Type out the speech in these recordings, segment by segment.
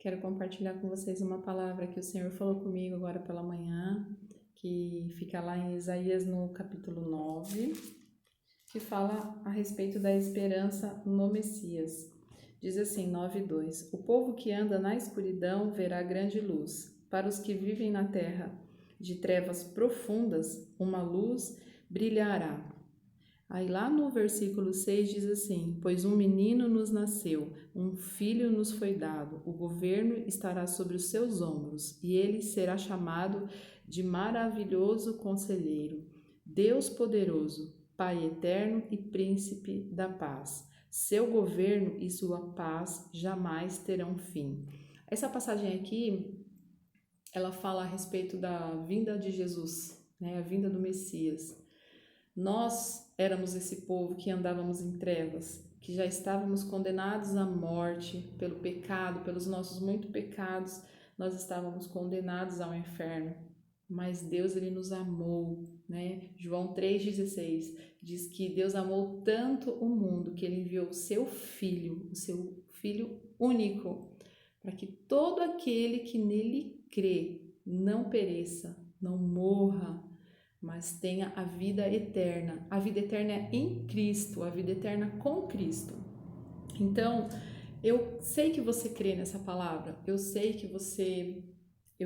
Quero compartilhar com vocês uma palavra que o Senhor falou comigo agora pela manhã, que fica lá em Isaías no capítulo 9, que fala a respeito da esperança no Messias. Diz assim, 9:2: O povo que anda na escuridão verá grande luz. Para os que vivem na terra de trevas profundas, uma luz brilhará. Aí lá no versículo 6 diz assim: Pois um menino nos nasceu, um filho nos foi dado, o governo estará sobre os seus ombros, e ele será chamado de maravilhoso conselheiro, Deus poderoso, Pai eterno e príncipe da paz. Seu governo e sua paz jamais terão fim. Essa passagem aqui, ela fala a respeito da vinda de Jesus, né? A vinda do Messias. Nós éramos esse povo que andávamos em trevas, que já estávamos condenados à morte pelo pecado, pelos nossos muitos pecados, nós estávamos condenados ao inferno. Mas Deus, ele nos amou, né? João 3,16 diz que Deus amou tanto o mundo que ele enviou o seu Filho único, para que todo aquele que nele crê não pereça, não morra, mas tenha a vida eterna. A vida eterna é em Cristo, a vida eterna com Cristo. Então, eu sei que você crê nessa palavra, eu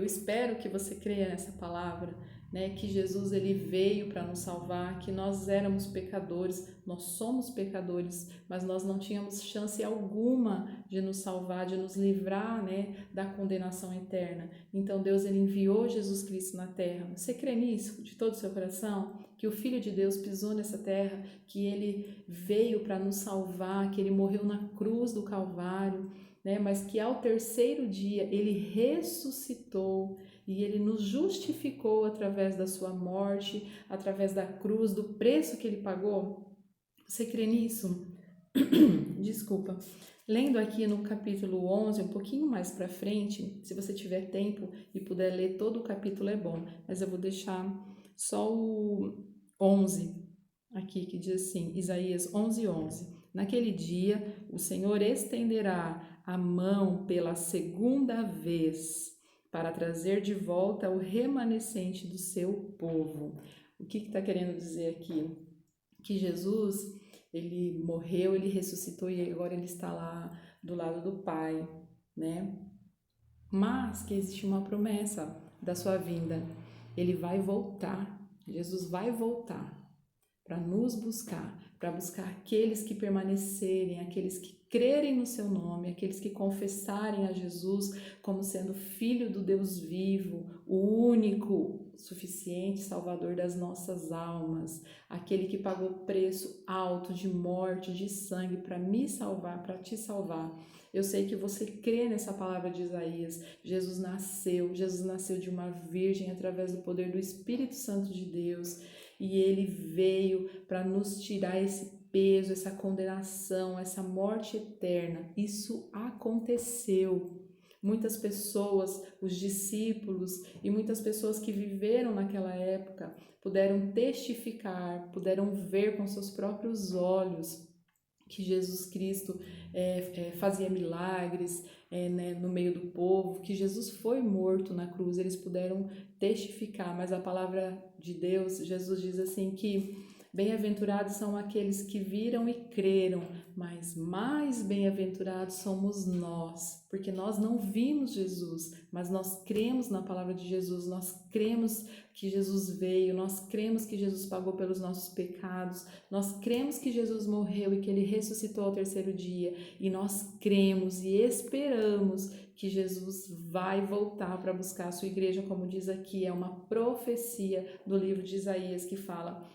espero que você creia nessa palavra, né? Que Jesus ele veio para nos salvar, que nós éramos pecadores, nós somos pecadores, mas nós não tínhamos chance alguma de nos salvar, de nos livrar, né, da condenação eterna. Então Deus ele enviou Jesus Cristo na terra. Você crê nisso de todo o seu coração? Que o Filho de Deus pisou nessa terra, que ele veio para nos salvar, que ele morreu na cruz do Calvário, né? Mas que ao terceiro dia ele ressuscitou e ele nos justificou através da sua morte, através da cruz, do preço que ele pagou. Você crê nisso? Desculpa. Lendo aqui no capítulo 11, um pouquinho mais para frente, se você tiver tempo e puder ler todo o capítulo é bom, mas eu vou deixar só o 11 aqui, que diz assim, Isaías 11:11. Naquele dia, o Senhor estenderá a mão pela segunda vez para trazer de volta o remanescente do seu povo. O que está querendo dizer aqui? Que Jesus, ele morreu, ele ressuscitou e agora ele está lá do lado do Pai, né? Mas que existe uma promessa da sua vinda. Ele vai voltar, Jesus vai voltar para nos buscar, para buscar aqueles que permanecerem, aqueles que crerem no seu nome, aqueles que confessarem a Jesus como sendo Filho do Deus vivo, o único, suficiente Salvador das nossas almas, aquele que pagou preço alto de morte, de sangue para me salvar, para te salvar. Eu sei que você crê nessa palavra de Isaías. Jesus nasceu de uma virgem através do poder do Espírito Santo de Deus. E ele veio para nos tirar esse peso, essa condenação, essa morte eterna. Isso aconteceu. Muitas pessoas, os discípulos e muitas pessoas que viveram naquela época puderam testificar, puderam ver com seus próprios olhos que Jesus Cristo fazia milagres né, no meio do povo, que Jesus foi morto na cruz, eles puderam testificar, mas a palavra de Deus, Jesus diz assim que bem-aventurados são aqueles que viram e creram, mas mais bem-aventurados somos nós, porque nós não vimos Jesus, mas nós cremos na palavra de Jesus, nós cremos que Jesus veio, nós cremos que Jesus pagou pelos nossos pecados, nós cremos que Jesus morreu e que ele ressuscitou ao terceiro dia, e nós cremos e esperamos que Jesus vai voltar para buscar a sua igreja, como diz aqui, é uma profecia do livro de Isaías que fala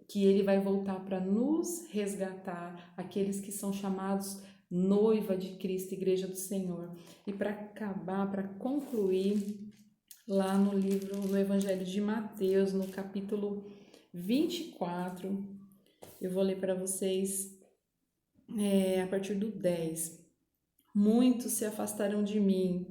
que ele vai voltar para nos resgatar, aqueles que são chamados noiva de Cristo, igreja do Senhor. E para acabar, para concluir, lá no Evangelho de Mateus, no capítulo 24, eu vou ler para vocês a partir do 10. Muitos se afastarão de mim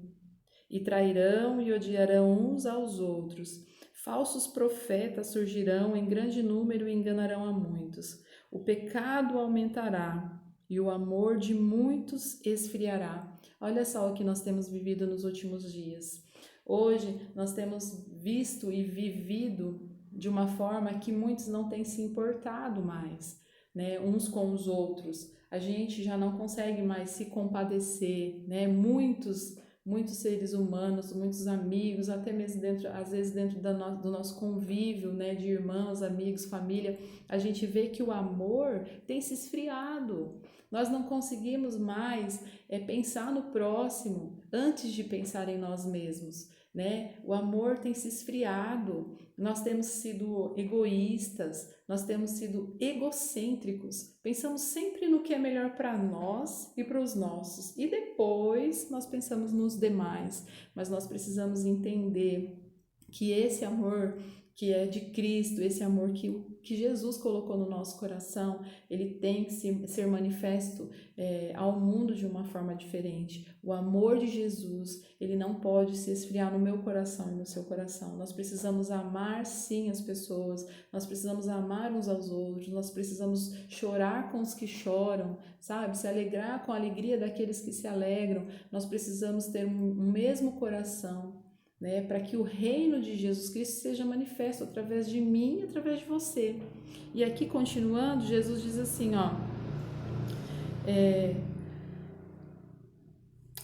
e trairão e odiarão uns aos outros. Falsos profetas surgirão em grande número e enganarão a muitos. O pecado aumentará e o amor de muitos esfriará. Olha só o que nós temos vivido nos últimos dias. Hoje nós temos visto e vivido de uma forma que muitos não têm se importado mais, né, uns com os outros. A gente já não consegue mais se compadecer, né? Muitos seres humanos, muitos amigos, até mesmo dentro, às vezes dentro do nosso convívio, né, de irmãos, amigos, família, a gente vê que o amor tem se esfriado. Nós não conseguimos mais pensar no próximo antes de pensar em nós mesmos, né? O amor tem se esfriado. Nós temos sido egoístas, nós temos sido egocêntricos, pensamos sempre no que é melhor para nós e para os nossos, e depois nós pensamos nos demais, mas nós precisamos entender que esse amor que é de Cristo, esse amor que Jesus colocou no nosso coração, ele tem que ser manifesto ao mundo de uma forma diferente. O amor de Jesus, ele não pode se esfriar no meu coração e no seu coração. Nós precisamos amar sim as pessoas, nós precisamos amar uns aos outros, nós precisamos chorar com os que choram, sabe? Se alegrar com a alegria daqueles que se alegram. Nós precisamos ter um mesmo coração, né, para que o reino de Jesus Cristo seja manifesto através de mim e através de você. E aqui continuando, Jesus diz assim, ó,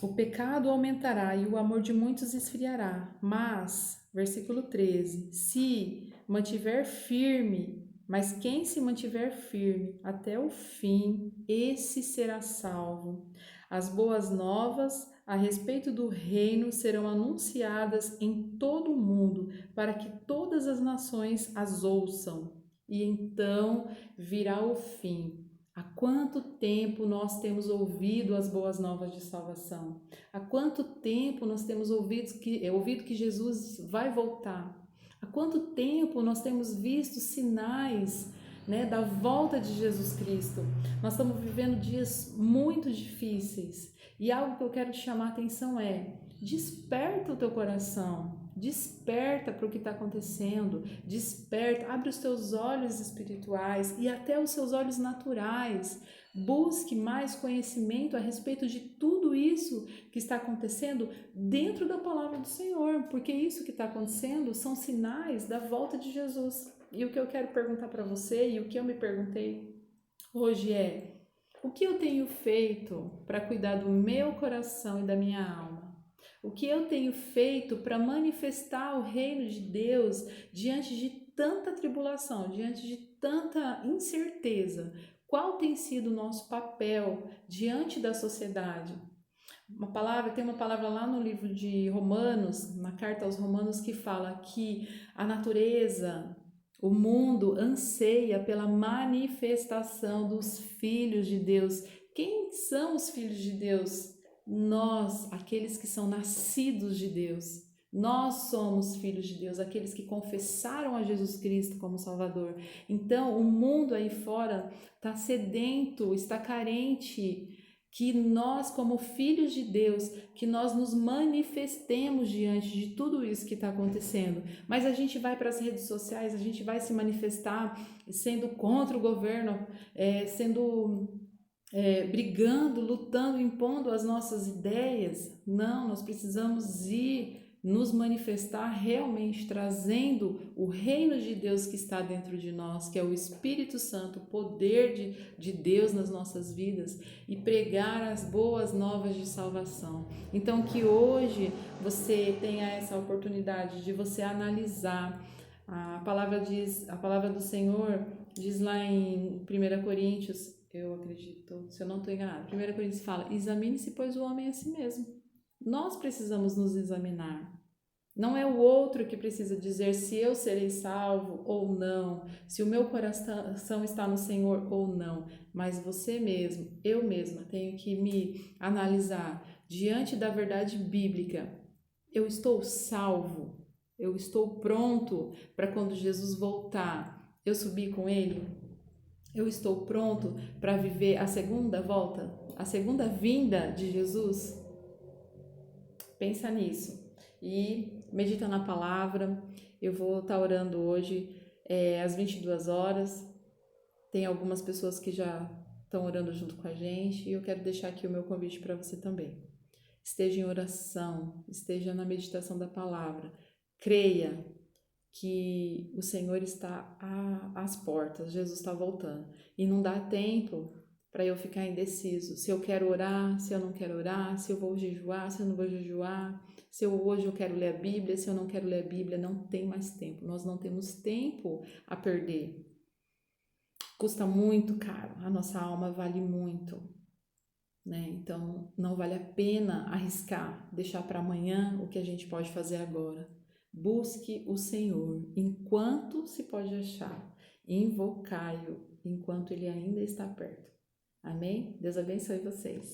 o pecado aumentará e o amor de muitos esfriará, mas, versículo 13, se mantiver firme, mas quem se mantiver firme até o fim, esse será salvo. As boas novas a respeito do reino serão anunciadas em todo o mundo, para que todas as nações as ouçam, e então virá o fim. Há quanto tempo nós temos ouvido as boas novas de salvação? Há quanto tempo nós temos ouvido que Jesus vai voltar? Há quanto tempo nós temos visto sinais, né, da volta de Jesus Cristo? Nós estamos vivendo dias muito difíceis e algo que eu quero te chamar a atenção é: desperta o teu coração, desperta para o que está acontecendo, desperta, abre os teus olhos espirituais e até os seus olhos naturais. Busque mais conhecimento a respeito de tudo isso que está acontecendo dentro da palavra do Senhor, porque isso que está acontecendo são sinais da volta de Jesus. E o que eu quero perguntar para você e o que eu me perguntei hoje é: o que eu tenho feito para cuidar do meu coração e da minha alma? O que eu tenho feito para manifestar o reino de Deus diante de tanta tribulação, diante de tanta incerteza? Qual tem sido o nosso papel diante da sociedade? Tem uma palavra lá no livro de Romanos, na carta aos Romanos, que fala que a natureza, o mundo anseia pela manifestação dos filhos de Deus. Quem são os filhos de Deus? Nós, aqueles que são nascidos de Deus. Nós somos filhos de Deus, aqueles que confessaram a Jesus Cristo como Salvador. Então, o mundo aí fora está sedento, está carente, que nós, como filhos de Deus, que nós nos manifestemos diante de tudo isso que está acontecendo. Mas a gente vai para as redes sociais, a gente vai se manifestar sendo contra o governo, brigando, lutando, impondo as nossas ideias. Não, nós precisamos ir nos manifestar realmente trazendo o reino de Deus que está dentro de nós, que é o Espírito Santo, o poder de Deus nas nossas vidas, e pregar as boas novas de salvação. Então que hoje você tenha essa oportunidade de você analisar. A palavra do Senhor diz lá em 1 Coríntios, eu acredito, se eu não estou enganada, 1 Coríntios fala: examine-se, pois, o homem a si mesmo. Nós precisamos nos examinar. Não é o outro que precisa dizer se eu serei salvo ou não, se o meu coração está no Senhor ou não, mas você mesmo, eu mesma, tenho que me analisar diante da verdade bíblica. Eu estou salvo? Eu estou pronto para quando Jesus voltar, eu subir com Ele? Eu estou pronto para viver a segunda volta, a segunda vinda de Jesus? Pensa nisso e medita na palavra. Eu vou estar orando hoje às 22 horas. Tem algumas pessoas que já estão orando junto com a gente e eu quero deixar aqui o meu convite para você também. esteja em oração, esteja na meditação da palavra. Creia que o Senhor está às portas, Jesus está voltando. E não dá tempo para eu ficar indeciso, se eu quero orar, se eu não quero orar, se eu vou jejuar, se eu não vou jejuar, se hoje eu quero ler a Bíblia, se eu não quero ler a Bíblia. Não tem mais tempo, nós não temos tempo a perder. Custa muito caro, a nossa alma vale muito, né? Então não vale a pena arriscar, deixar para amanhã o que a gente pode fazer agora. Busque o Senhor enquanto se pode achar, invocai-o enquanto ele ainda está perto. Amém? Deus abençoe vocês.